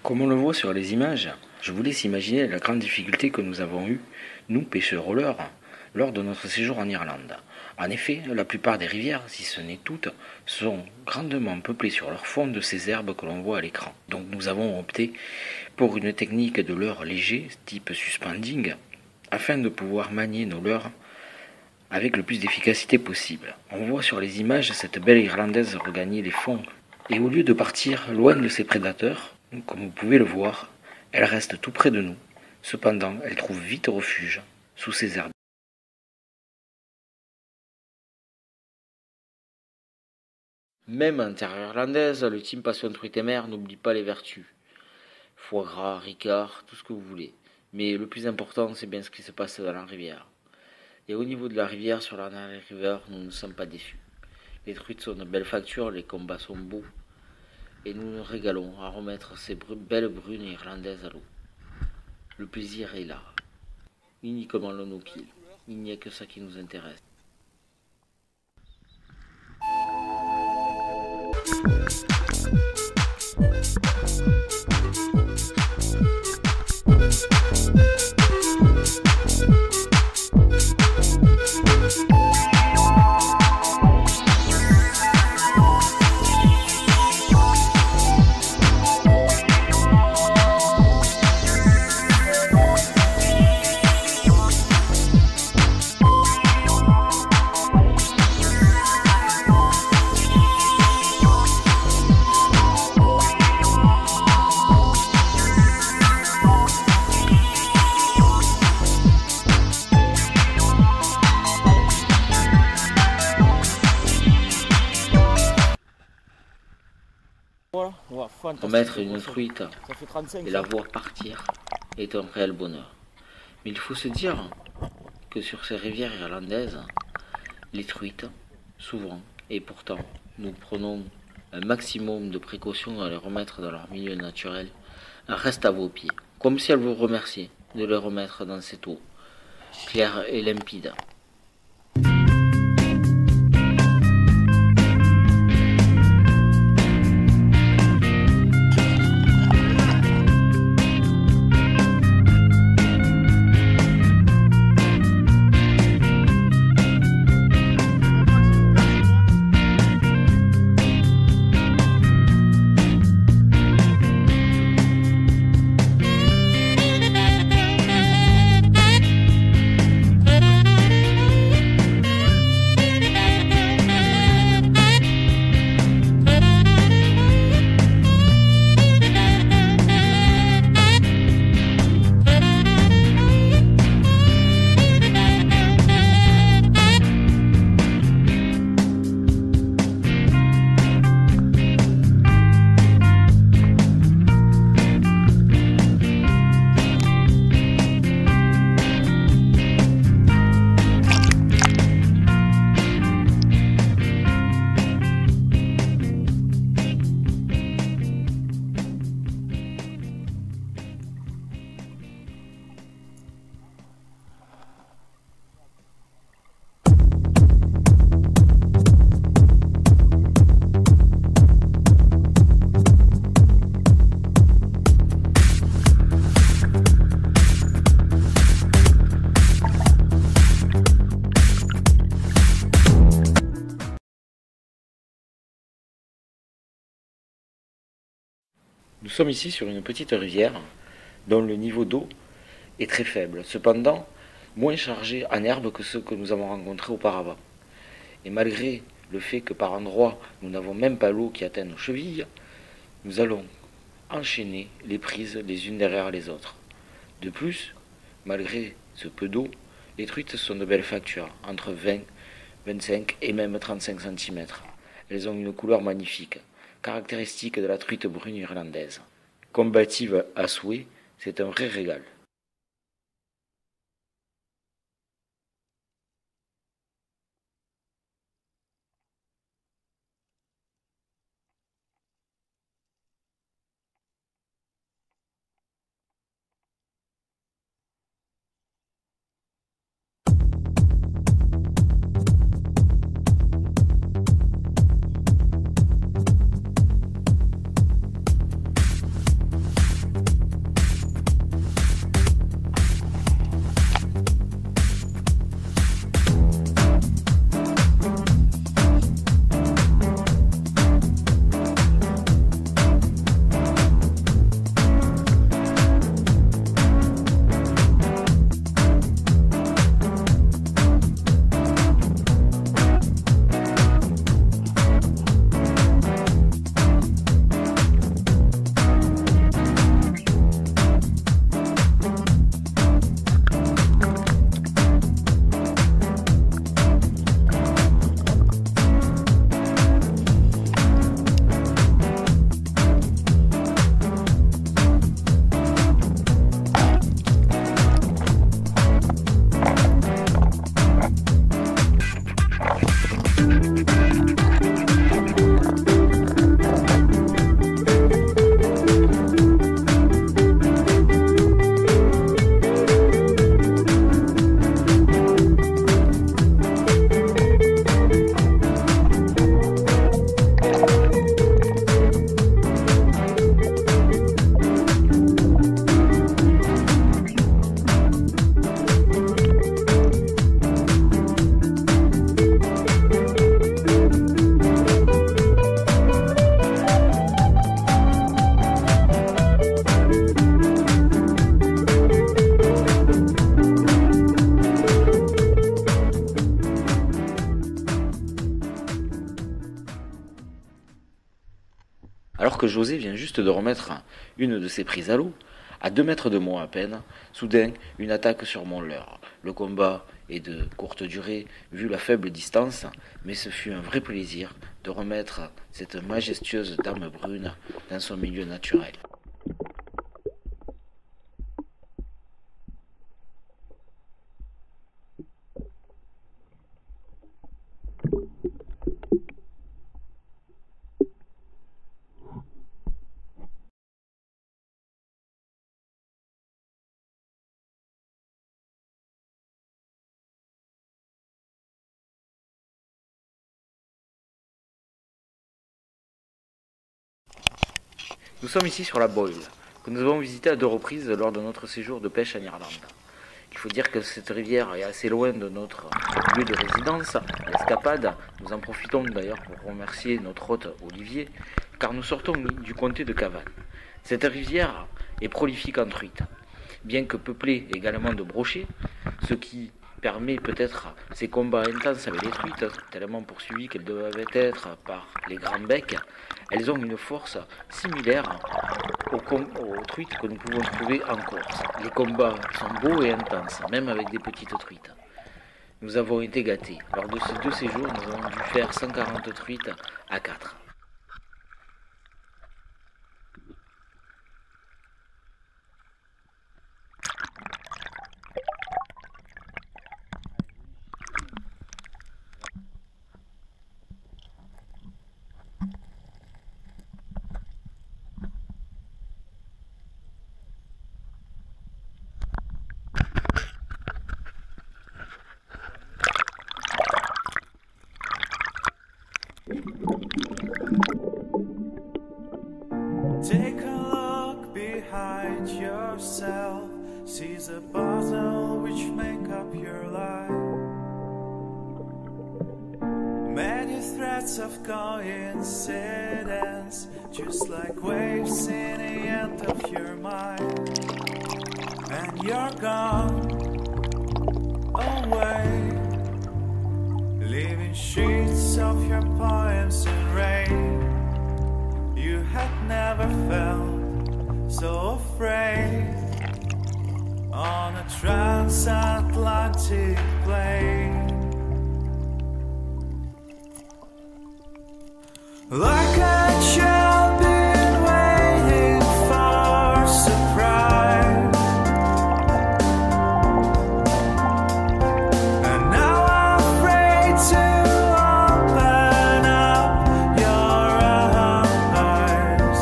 Comme on le voit sur les images, je vous laisse imaginer la grande difficulté que nous avons eue, nous pêcheurs au leurre, lors de notre séjour en Irlande. En effet, la plupart des rivières, si ce n'est toutes, sont grandement peuplées sur leur fond de ces herbes que l'on voit à l'écran. Donc nous avons opté pour une technique de leurre léger, type suspending, afin de pouvoir manier nos leurres avec le plus d'efficacité possible. On voit sur les images cette belle Irlandaise regagner les fonds. Et au lieu de partir loin de ses prédateurs, comme vous pouvez le voir, elle reste tout près de nous. Cependant, elle trouve vite refuge sous ces herbes. Même en terre irlandaise, le team Passion Truite et Mer n'oublie pas les vertus. Foie gras, ricard, tout ce que vous voulez. Mais le plus important, c'est bien ce qui se passe dans la rivière. Et au niveau de la rivière, sur la Narry River, nous ne sommes pas déçus. Les truites sont de belles factures, les combats sont beaux. Et nous nous régalons à remettre ces belles brunes irlandaises à l'eau. Le plaisir est là. Uniquement le no-kill. Il n'y a que ça qui nous intéresse. Remettre une truite et la voir partir est un réel bonheur. Mais il faut se dire que sur ces rivières irlandaises, les truites, souvent, et pourtant, nous prenons un maximum de précautions à les remettre dans leur milieu naturel, restent à vos pieds, comme si elles vous remerciaient de les remettre dans cette eau claire et limpide. Nous sommes ici sur une petite rivière dont le niveau d'eau est très faible, cependant moins chargé en herbe que ceux que nous avons rencontrés auparavant. Et malgré le fait que par endroits nous n'avons même pas l'eau qui atteint nos chevilles, nous allons enchaîner les prises les unes derrière les autres. De plus, malgré ce peu d'eau, les truites sont de belles factures, entre 20, 25 et même 35 cm. Elles ont une couleur magnifique, caractéristique de la truite brune irlandaise. Combative à souhait, c'est un vrai régal. José vient juste de remettre une de ses prises à l'eau. À 2 mètres de moi à peine, soudain, une attaque sur mon leurre. Le combat est de courte durée, vu la faible distance, mais ce fut un vrai plaisir de remettre cette majestueuse dame brune dans son milieu naturel. Nous sommes ici sur la Boyle, que nous avons visitée à 2 reprises lors de notre séjour de pêche en Irlande. Il faut dire que cette rivière est assez loin de notre lieu de résidence, l'escapade. Nous en profitons d'ailleurs pour remercier notre hôte Olivier, car nous sortons du comté de Cavan. Cette rivière est prolifique en truites, bien que peuplée également de brochets, ce qui permet peut-être ces combats intenses avec les truites, tellement poursuivies qu'elles doivent être par les grands becs. Elles ont une force similaire aux truites que nous pouvons trouver en Corse. Les combats sont beaux et intenses, même avec des petites truites. Nous avons été gâtés. Lors de ces 2 séjours, nous avons dû faire 140 truites à 4. Take a look behind yourself, see the bottle which make up your life. Many threads of coincidence, just like waves in the end of your mind. And you're gone away, leaving sheets of your poems in rain. You had never felt so afraid on a transatlantic plane. Like a child been waiting for surprise, and now I'm afraid to open up your eyes.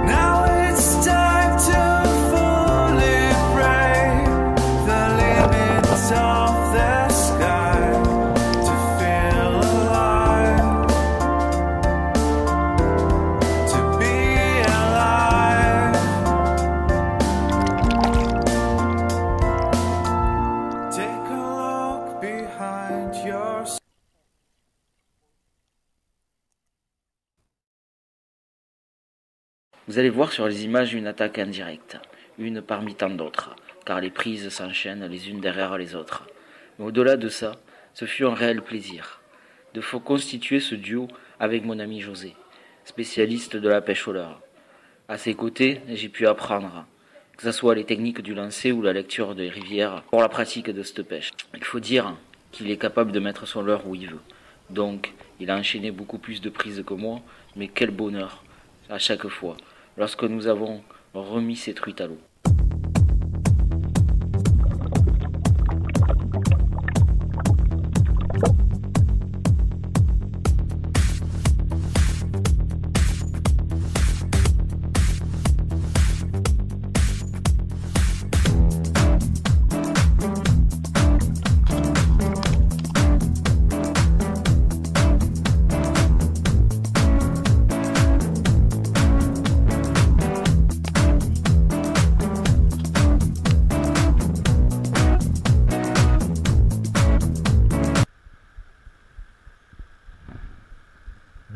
Now it's time to fully break the limits of the sky, to feel alive, to be alive. Take a look behind your Vous allez voir sur les images une attaque indirecte, une parmi tant d'autres, car les prises s'enchaînent les unes derrière les autres. Mais au-delà de ça, ce fut un réel plaisir de constituer ce duo avec mon ami José, spécialiste de la pêche au leurre. À ses côtés, j'ai pu apprendre, que ce soit les techniques du lancer ou la lecture des rivières pour la pratique de cette pêche. Il faut dire qu'il est capable de mettre son leurre où il veut. Donc, il a enchaîné beaucoup plus de prises que moi, mais quel bonheur à chaque fois, lorsque nous avons remis ces truites à l'eau.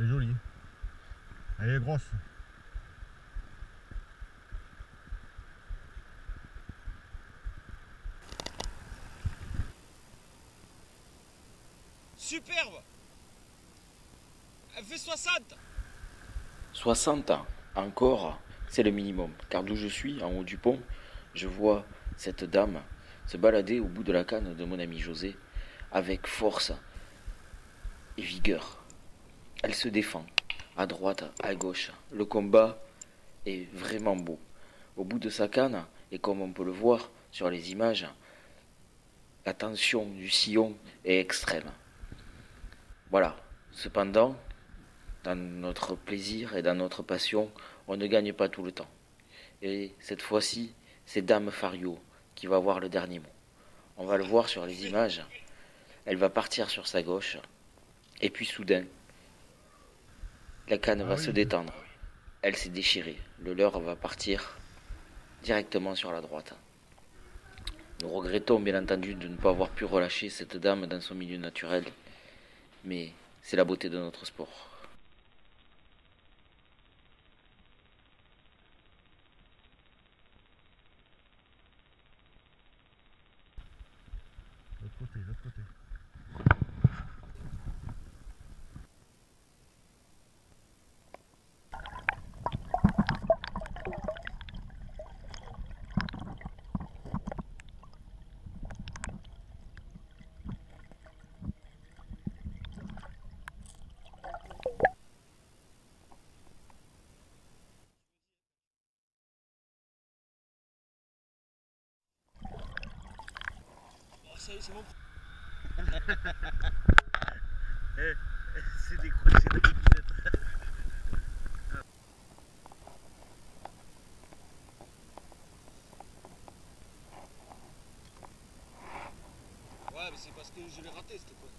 Elle est jolie. Elle est grosse. Superbe. fait 60. 60 encore, c'est le minimum, car d'où je suis, en haut du pont, je vois cette dame se balader au bout de la canne de mon ami José, avec force et vigueur. Elle se défend, à droite, à gauche. Le combat est vraiment beau. Au bout de sa canne, et comme on peut le voir sur les images, la tension du sillon est extrême. Voilà. Cependant, dans notre plaisir et dans notre passion, on ne gagne pas tout le temps. Et cette fois-ci, c'est Dame Fario qui va avoir le dernier mot. On va le voir sur les images. Elle va partir sur sa gauche. Et puis soudain, la canne va se détendre. Elle s'est déchirée. Le leurre va partir directement sur la droite. Nous regrettons bien entendu de ne pas avoir pu relâcher cette dame dans son milieu naturel. Mais c'est la beauté de notre sport. L'autre côté, l'autre côté. Ça y est, c'est bon. C'est décroché de la biciclette. Ouais, mais c'est parce que je l'ai raté, c'était quoi.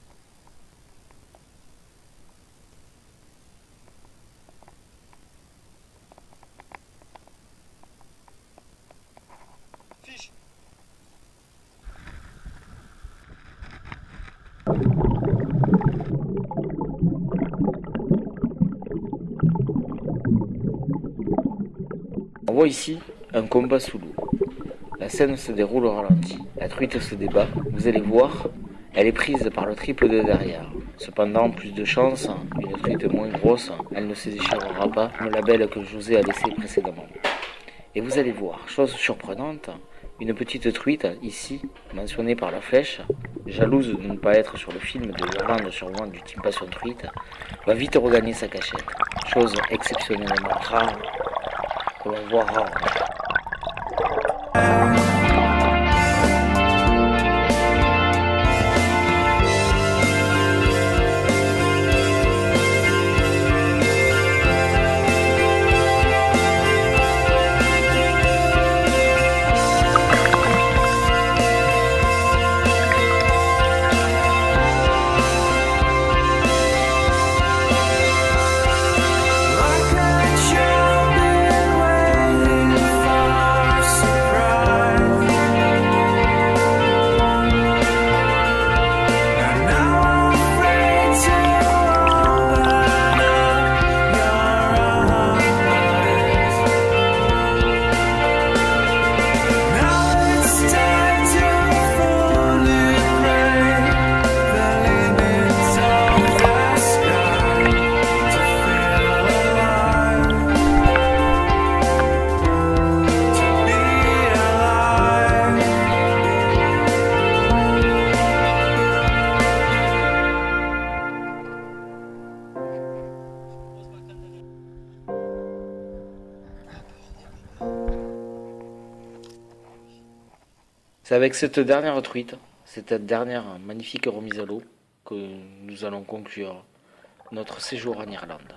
Fiche. On voit ici un combat sous l'eau. La scène se déroule au ralenti. La truite se débat. Vous allez voir, elle est prise par le triple de derrière. Cependant, plus de chance, une truite moins grosse, elle ne se déchirera pas, comme la belle que José a laissée précédemment. Et vous allez voir, chose surprenante, une petite truite, ici, mentionnée par la flèche, jalouse de ne pas être sur le film de Irlande sûrement du Team Passion Truite, va vite regagner sa cachette. Chose exceptionnellement rare, que l'on voit rarement. Like a child been waiting for surprise, and now I'm afraid to open up your eyes. Now it's time to fully break the limits of the sky to feel alive, to be alive. C'est avec cette dernière truite, cette dernière magnifique remise à l'eau, que nous allons conclure notre séjour en Irlande.